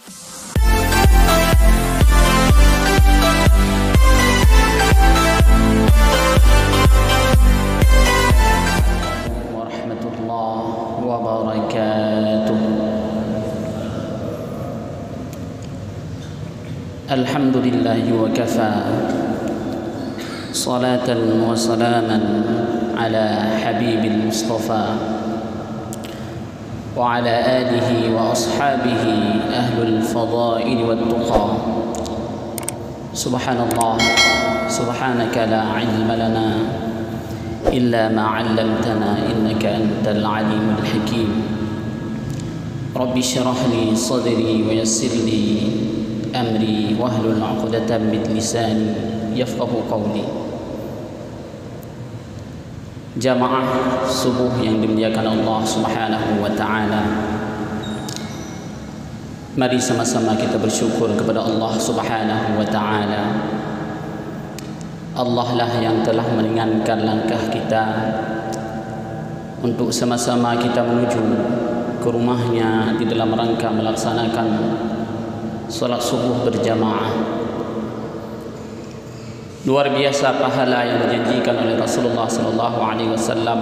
Warahmatullahi wabarakatuh. Alhamdulillahi wa kafa, salatan wa salaman ala habibil mustafa wa ala alihi wa ashabihi ahlul fadaili wat tuqa. Subhanallah, subhanaka la ilma lana illa ma 'allamtana innaka antal alimul hakim. Rabbi shrah li sadri wa yassir li amri wahlul 'uqdatam min lisani yafqahu qawli. Jamaah subuh yang dimuliakan Allah Subhanahu wa taala, mari sama-sama kita bersyukur kepada Allah Subhanahu wa taala. Allah lah yang telah meringankan langkah kita untuk sama-sama kita menuju ke rumahnya di dalam rangka melaksanakan salat subuh berjamaah. Luar biasa pahala yang dijanjikan oleh Rasulullah sallallahu alaihi wasallam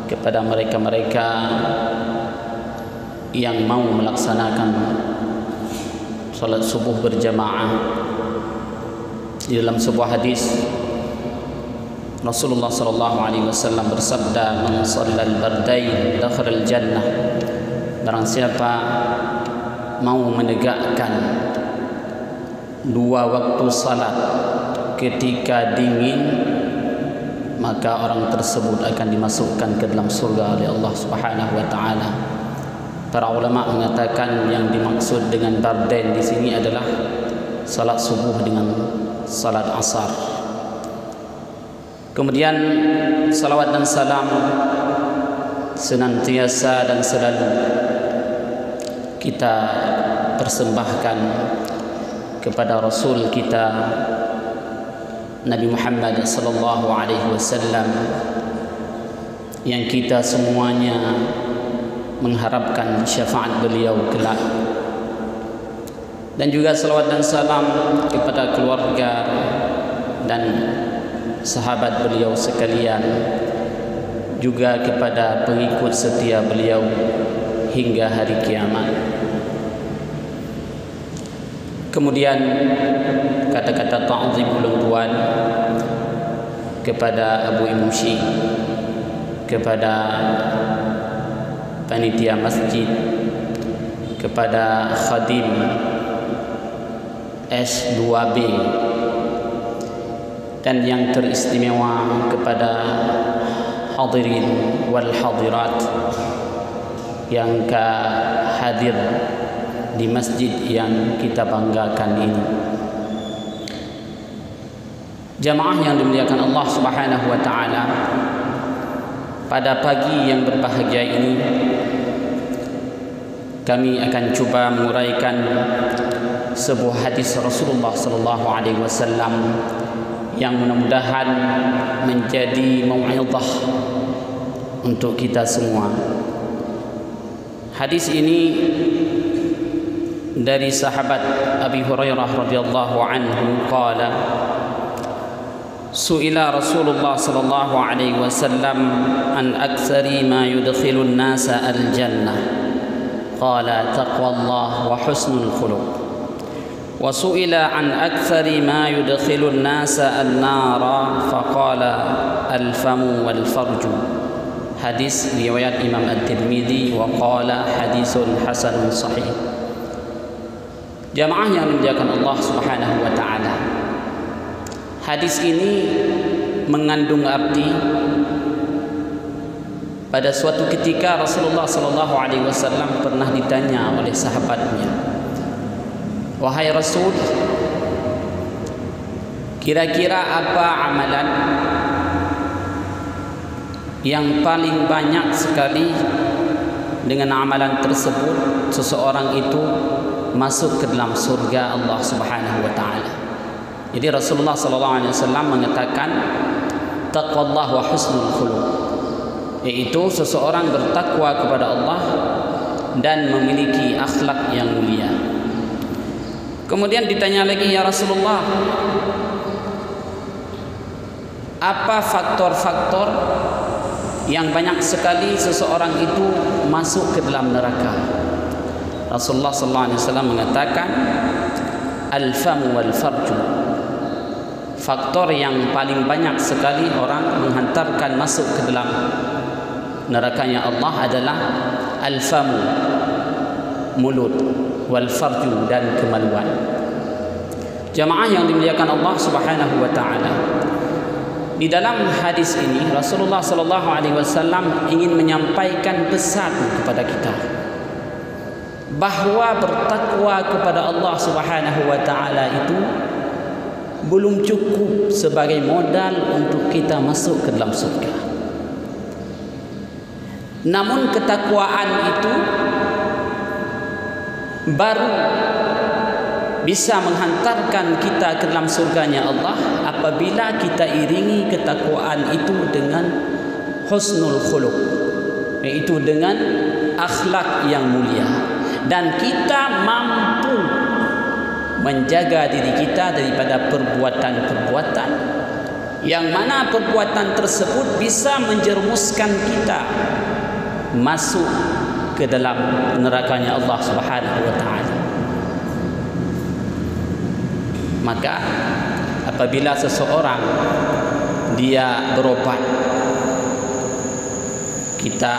kepada mereka-mereka yang mau melaksanakan salat subuh berjamaah. Di dalam sebuah hadis Rasulullah sallallahu alaihi wasallam bersabda, "Man shallal bardain dakhala al-jannah." Barang siapa mau menegakkan dua waktu salat ketika dingin, maka orang tersebut akan dimasukkan ke dalam surga oleh Allah Subhanahu wa taala. Para ulama mengatakan yang dimaksud dengan bardain di sini adalah salat subuh dengan salat asar. Kemudian salawat dan salam senantiasa dan selalu kita persembahkan kepada Rasul kita Nabi Muhammad sallallahu alaihi wasallam yang kita semuanya mengharapkan syafaat beliau kelak. Dan juga salawat dan salam kepada keluarga dan sahabat beliau sekalian, juga kepada pengikut setia beliau hingga hari kiamat. Kemudian kata-kata ta'zim ulung tuan kepada Abu Imushi, kepada panitia masjid, kepada khadim S2B, dan yang teristimewa kepada hadirin wal hadirat yang hadir di masjid yang kita banggakan ini. Jamaah yang dimuliakan Allah Subhanahu wa taala, pada pagi yang berbahagia ini kami akan coba menguraikan sebuah hadis Rasulullah sallallahu alaihi wasallam yang mudah-mudahan menjadi mau'izah untuk kita semua. Hadis ini dari sahabat Abi Hurairah radhiyallahu anhu qala, su'ila Rasulullah sallallahu alaihi wasallam an aktsari ma yudkhilun nasa al-jannah, qala taqwallah wa husnul khuluq. Wa su'ila an aktsari ma yudkhilun nasa an-nara, faqala al-famu wal farju. Hadis riwayat Imam At-Tirmidzi wa qala hadisun hasanun sahih. Jamaah yang dimuliakan Allah Subhanahu wa taala, hadis ini mengandung arti pada suatu ketika Rasulullah sallallahu alaihi wasallam pernah ditanya oleh sahabatnya, "Wahai Rasul, kira-kira apa amalan yang paling banyak sekali dengan amalan tersebut seseorang itu masuk ke dalam surga Allah Subhanahu wa taala?" Jadi Rasulullah sallallahu alaihi wasallam mengatakan taqwallah wa husnul khuluq, yaitu seseorang bertakwa kepada Allah dan memiliki akhlak yang mulia. Kemudian ditanya lagi, ya Rasulullah, apa faktor-faktor yang banyak sekali seseorang itu masuk ke dalam neraka? Rasulullah sallallahu alaihi wasallam mengatakan, al-famu wal farju. Faktor yang paling banyak sekali orang menghantarkan masuk ke dalam nerakanya Allah adalah al-famu, mulut, wal farju, dan kemaluan. Jamaah yang dimuliakan Allah Subhanahu wa taala, di dalam hadis ini Rasulullah sallallahu alaihi wasallam ingin menyampaikan pesan kepada kita bahawa bertakwa kepada Allah Subhanahu wa taala itu belum cukup sebagai modal untuk kita masuk ke dalam surga. Namun ketakwaan itu baru bisa menghantarkan kita ke dalam surganya Allah apabila kita iringi ketakwaan itu dengan husnul khuluq, yaitu dengan akhlak yang mulia, dan kita mampu menjaga diri kita daripada perbuatan-perbuatan yang mana perbuatan tersebut bisa menjerumuskan kita masuk ke dalam nerakanya Allah Subhanahu wa taala. Maka apabila seseorang dia berobat, kita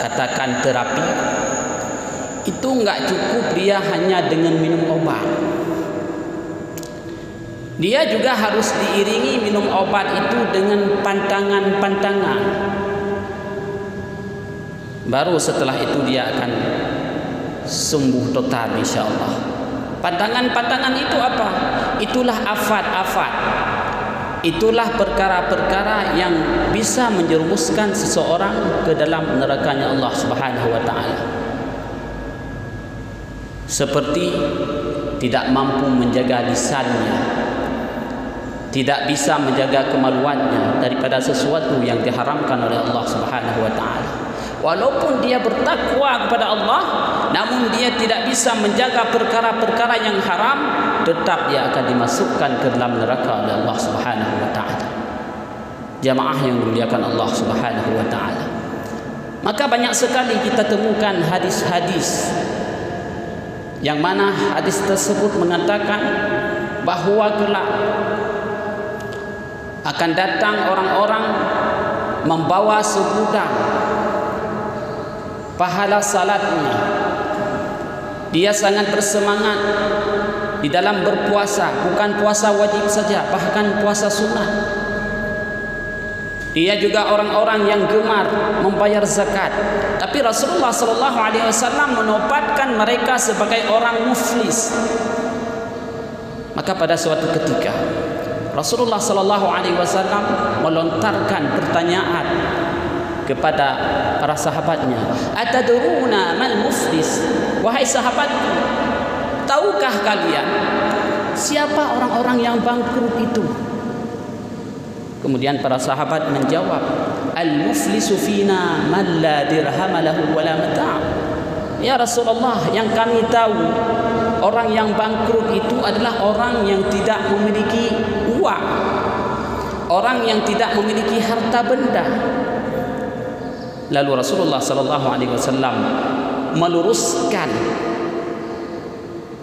katakan terapi, itu enggak cukup dia hanya dengan minum obat. Dia juga harus diiringi minum obat itu dengan pantangan-pantangan. Baru setelah itu dia akan sembuh total insya-Allah. Pantangan-pantangan itu apa? Itulah afat-afat. Itulah perkara-perkara yang bisa menjerumuskan seseorang ke dalam nerakanya Allah Subhanahu wa taala. Seperti tidak mampu menjaga lisannya, tidak bisa menjaga kemaluannya daripada sesuatu yang diharamkan oleh Allah Subhanahu wa taala. Walaupun dia bertakwa kepada Allah, namun dia tidak bisa menjaga perkara-perkara yang haram, tetap dia akan dimasukkan ke dalam neraka oleh Allah Subhanahu wa taala. Jamaah yang dimuliakan Allah Subhanahu wa taala. Maka banyak sekali kita temukan hadis-hadis yang mana hadis tersebut mengatakan bahawa kelak akan datang orang-orang membawa segudang pahala salatnya. Dia sangat bersemangat di dalam berpuasa, bukan puasa wajib saja, bahkan puasa sunnah. Dia juga orang-orang yang gemar membayar zakat. Tapi Rasulullah sallallahu alaihi wasallam menobatkan mereka sebagai orang muflis. Maka pada suatu ketika Rasulullah sallallahu alaihi wasallam melontarkan pertanyaan kepada para sahabatnya, atadruna mal muflis? Wahai sahabatku, tahukah kalian siapa orang-orang yang bangkrut itu? Kemudian para sahabat menjawab, al muflisu fina man la dirham lahu wala mata'. Ya Rasulullah, yang kami tahu orang yang bangkrut itu adalah orang yang tidak memiliki uang, orang yang tidak memiliki harta benda. Lalu Rasulullah sallallahu alaihi wasallam meluruskan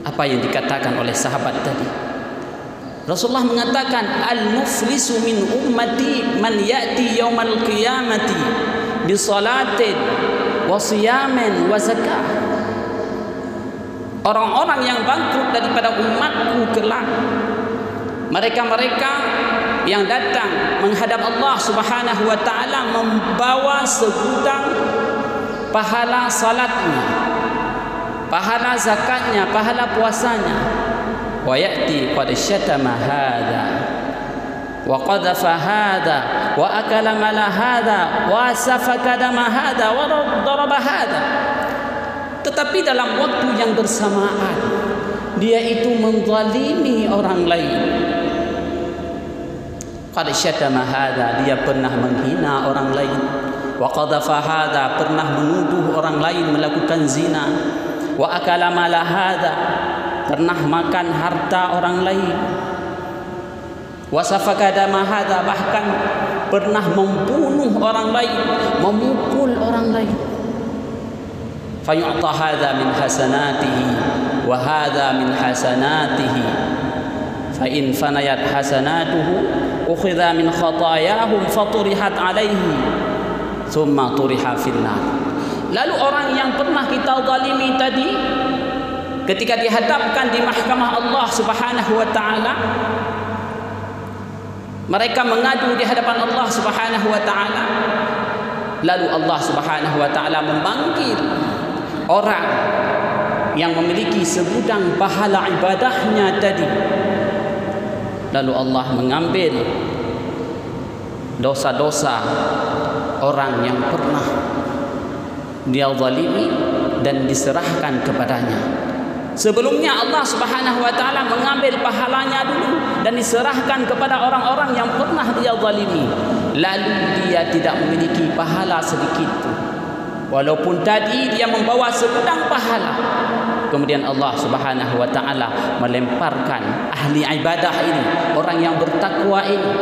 apa yang dikatakan oleh sahabat tadi. Rasulullah mengatakan, al-muflisu min ummati man ya'ti yaumal qiyamati bi salatin wa siyamin wa zakah. Orang-orang yang bangkrut daripada umatku kelak, mereka-mereka yang datang menghadap Allah Subhanahu wa taala membawa segudang pahala salatnya, pahala zakatnya, pahala puasanya. Wa ya'ti qad syatama hadha wa qadhafa hadha wa akala mala hadha wa safaka dama hadha wa daraba hadha. Tetapi dalam waktu yang bersamaan dia itu menzalimi orang lain. Qad syatama hadha, dia pernah menghina orang lain. Wa qadhafa hadha, pernah menuduh orang lain melakukan zina. Wa akala mala hadha, pernah makan harta orang lain. Wa safaka dama hadza, bahkan pernah membunuh orang lain, memukul orang lain. Fayu'ta hadza min hasanatihi wa hadza min hasanatihi. Fa in fanayat hasanatuhu ukhidha min khatayahum faturihat alaihi thumma turiha finnar. Lalu orang yang pernah kita zalimi tadi, ketika dihadapkan di mahkamah Allah Subhanahu wa taala, mereka mengadu di hadapan Allah Subhanahu wa taala. Lalu Allah Subhanahu wa taala memanggil orang yang memiliki segudang pahala ibadahnya tadi. Lalu Allah mengambil dosa-dosa orang yang pernah dia zalimi dan diserahkan kepadanya. Sebelumnya Allah Subhanahu wa taala mengambil pahalanya dulu dan diserahkan kepada orang-orang yang pernah dia zalimi. Lalu dia tidak memiliki pahala sedikit pun, walaupun tadi dia membawa segudang pahala. Kemudian Allah Subhanahu wa taala melemparkan ahli ibadah ini, orang yang bertakwa ini,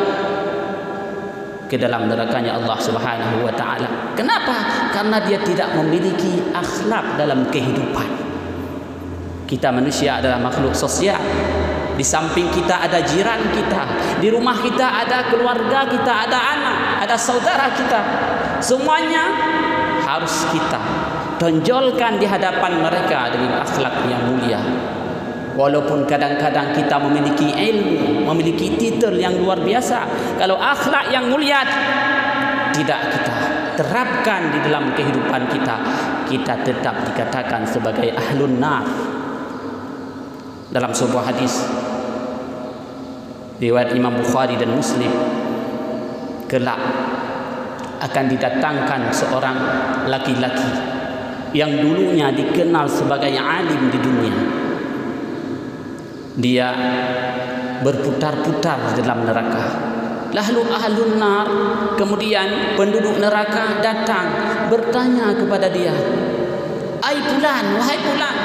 ke dalam nerakanya Allah Subhanahu wa taala. Kenapa? Karena dia tidak memiliki akhlak dalam kehidupan. Kita manusia adalah makhluk sosial. Di samping kita ada jiran kita, di rumah kita ada keluarga kita, ada anak, ada saudara kita. Semuanya harus kita tonjolkan di hadapan mereka dengan akhlak yang mulia. Walaupun kadang-kadang kita memiliki ilmu, memiliki titel yang luar biasa, kalau akhlak yang mulia tidak kita terapkan di dalam kehidupan kita, kita tetap dikatakan sebagai ahlun nar. Dalam sebuah hadis riwayat Imam Bukhari dan Muslim, kelak akan didatangkan seorang laki-laki yang dulunya dikenal sebagai alim di dunia. Dia berputar-putar di dalam neraka. Lalu ahlun nar, kemudian penduduk neraka datang bertanya kepada dia, "Ai fulan, wahai fulan,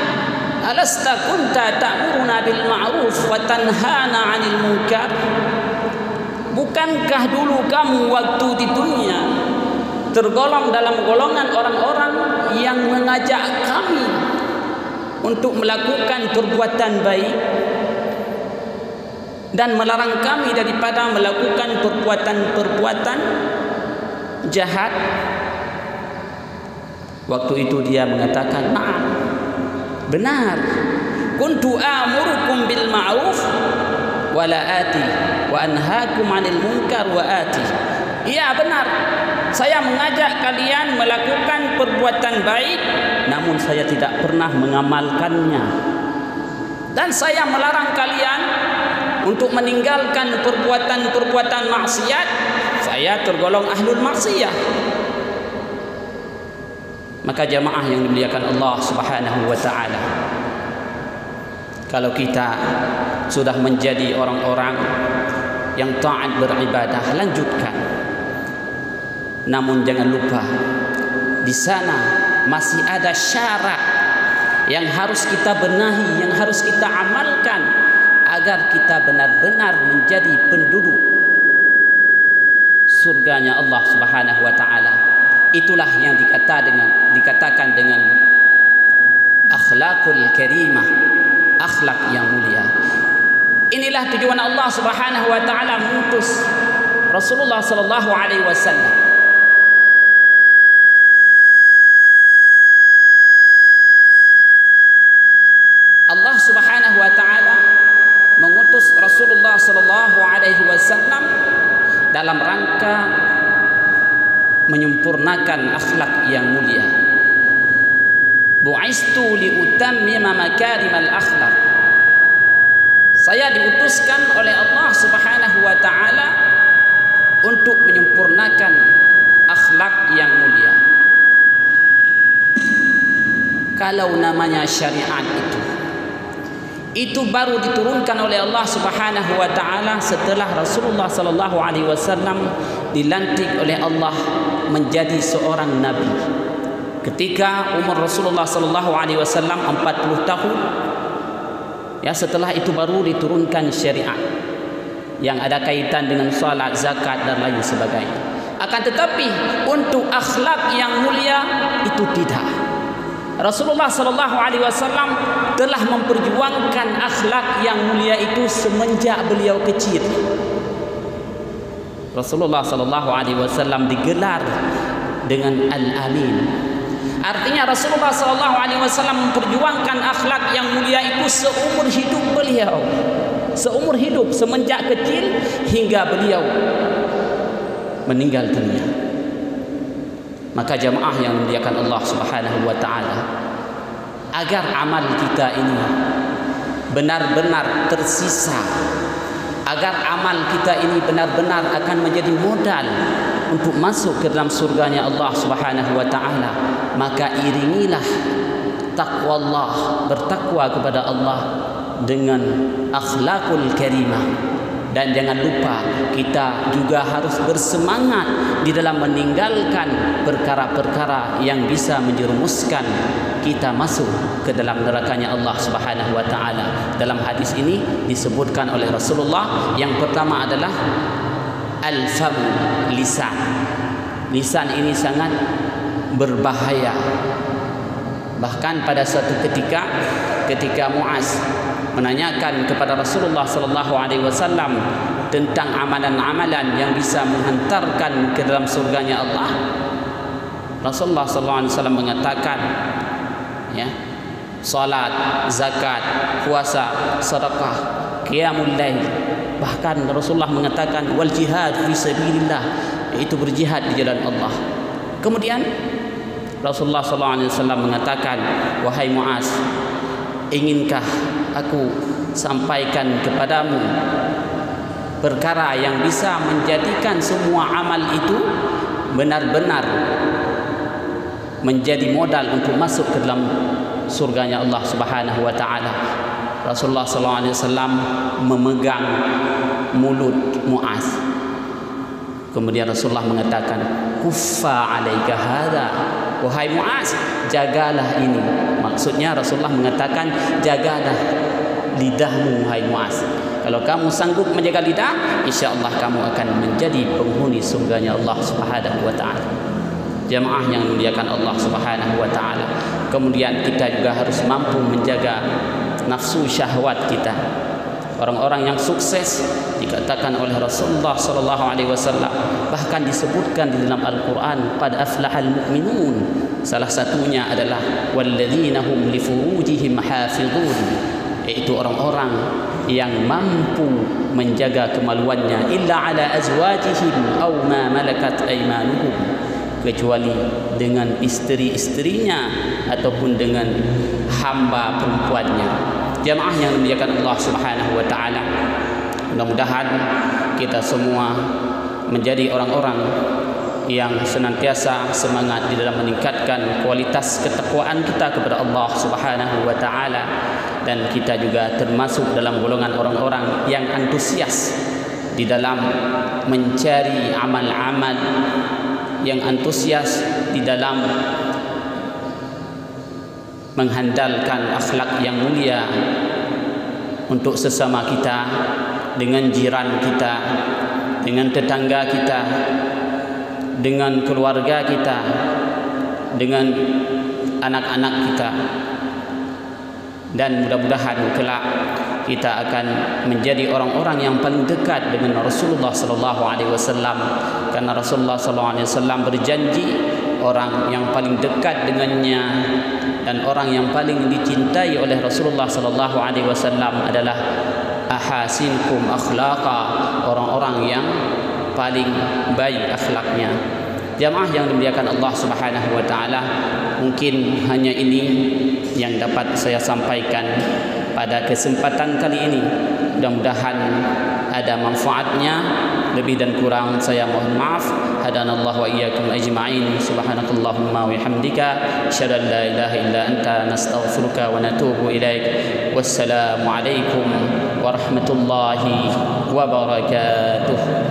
alasta kunta ta'muruna bil ma'ruf wa tanhana 'anil munkar?" Bukankah dulu kamu waktu di dunia tergolong dalam golongan orang-orang yang mengajak kami untuk melakukan perbuatan baik dan melarang kami daripada melakukan perbuatan-perbuatan jahat? Waktu itu dia mengatakan, "Na'am, benar. Kuntu amurukum bil ma'ruf wa la ati wa anhaakum 'anil munkar wa ati." Iya, benar. Saya mengajak kalian melakukan perbuatan baik, namun saya tidak pernah mengamalkannya. Dan saya melarang kalian untuk meninggalkan perbuatan-perbuatan maksiat. Saya tergolong ahlul maksiyah. Maka jamaah yang dimuliakan Allah Subhanahu wa taala, kalau kita sudah menjadi orang-orang yang taat beribadah, lanjutkan. Namun jangan lupa, di sana masih ada syarat yang harus kita benahi, yang harus kita amalkan agar kita benar-benar menjadi penduduk surganya Allah Subhanahu wa taala. Itulah yang dikatakan dengan akhlakul karimah, akhlak yang mulia. Inilah tujuan Allah Subhanahu wa taala mengutus Rasulullah sallallahu alaihi wasallam. Allah Subhanahu wa taala mengutus Rasulullah sallallahu alaihi wasallam dalam rangka menyempurnakan akhlak yang mulia. Bu'istu li utammima makarimal akhlak. Saya diutuskan oleh Allah Subhanahu wa taala untuk menyempurnakan akhlak yang mulia. Kalau namanya syariat itu baru diturunkan oleh Allah Subhanahu wa taala setelah Rasulullah sallallahu alaihi wasallam dilantik oleh Allah menjadi seorang nabi. Ketika umur Rasulullah sallallahu alaihi wasallam 40 tahun, Ya, setelah itu baru diturunkan syariat yang ada kaitan dengan salat, zakat dan lain sebagainya. Akan tetapi untuk akhlak yang mulia itu tidak. Rasulullah sallallahu alaihi wasallam telah memperjuangkan akhlak yang mulia itu semenjak beliau kecil. Rasulullah sallallahu alaihi wasallam digelar dengan Al-Amin. Artinya Rasulullah sallallahu alaihi wasallam memperjuangkan akhlak yang mulia itu seumur hidup beliau. Seumur hidup, semenjak kecil hingga beliau meninggal dunia. Maka jamaah yang dimuliakan Allah Subhanahu wa taala, agar amal kita ini benar-benar tersisa, agar amal kita ini benar-benar akan menjadi modal untuk masuk ke dalam surganya Allah Subhanahu wa taala, maka iringilah takwa Allah, bertakwa kepada Allah dengan akhlakul karimah. Dan jangan lupa kita juga harus bersemangat di dalam meninggalkan perkara-perkara yang bisa menjerumuskan kita masuk ke dalam nerakanya Allah Subhanahu wa taala. Dalam hadis ini disebutkan oleh Rasulullah, yang pertama adalah al-fam, lisan. Lisan ini sangat berbahaya. Bahkan pada suatu ketika Muaz menanyakan kepada Rasulullah sallallahu alaihi wasallam tentang amalan-amalan yang bisa menghantarkan ke dalam surganya Allah, Rasulullah sallallahu alaihi wasallam mengatakan, ya, salat, zakat, puasa, sedekah, qiyamul lail. Bahkan Rasulullah mengatakan wal jihad fi sabilillah, yaitu berjihad di jalan Allah. Kemudian Rasulullah sallallahu alaihi wasallam mengatakan, wahai Muaz, inginkah aku sampaikan kepadamu perkara yang bisa menjadikan semua amal itu benar-benar menjadi modal untuk masuk ke dalam surganya Allah Subhanahu wa taala. Rasulullah sallallahu alaihi wasallam memegang mulut Muaz. Kemudian Rasulullah mengatakan, kuffa alaika hadza, wahai Muaz, jagalah ini. Maksudnya Rasulullah mengatakan, jagalah lidahmu wahai Muaz. Kalau kamu sanggup menjaga lidah, insya-Allah kamu akan menjadi penghuni surganya Allah Subhanahu wa taala. Jamaah yang dimuliakan Allah Subhanahu wa taala. Kemudian kita juga harus mampu menjaga nafsu syahwat kita. Orang-orang yang sukses dikatakan oleh Rasulullah sallallahu alaihi wasallam, bahkan disebutkan di dalam Al-Qur'an, qad aflahal mu'minun. Salah satunya adalah walladzina hum li furujihim hafizun, yaitu orang-orang yang mampu menjaga kemaluannya, illa ala azwajihim aw ma malakat aymanuhum, kecuali dengan istri-istrinya ataupun dengan hamba perempuannya. Jamaah yang dimuliakan Allah Subhanahu wa taala, mudah-mudahan kita semua menjadi orang-orang yang senantiasa semangat di dalam meningkatkan kualitas ketakwaan kita kepada Allah Subhanahu wa taala, dan kita juga termasuk dalam golongan orang-orang yang antusias di dalam mencari amal-amal, yang antusias di dalam menghandalkan akhlak yang mulia untuk sesama kita, dengan jiran kita, dengan tetangga kita, dengan keluarga kita, dengan anak-anak kita. Dan mudah-mudahan kelak kita akan menjadi orang-orang yang paling dekat dengan Rasulullah sallallahu alaihi wasallam, karena Rasulullah sallallahu alaihi wasallam berjanji orang yang paling dekat dengannya dan orang yang paling dicintai oleh Rasulullah sallallahu alaihi wasallam adalah ahasinkum akhlaqa, orang-orang yang paling baik akhlaknya. Jamaah yang dimuliakan Allah Subhanahu wa taala, mungkin hanya ini yang dapat saya sampaikan pada kesempatan kali ini. Mudah-mudahan ada manfaatnya. Lebih dan kurang saya mohon maaf. Hadanallahu wa iyyakum ajma'in. Subhanakallahumma wa bihamdika asyhadu an la ilaha illa anta nastaghfiruka wa natubu ilaik. Wassalamu alaikum warahmatullahi wabarakatuh.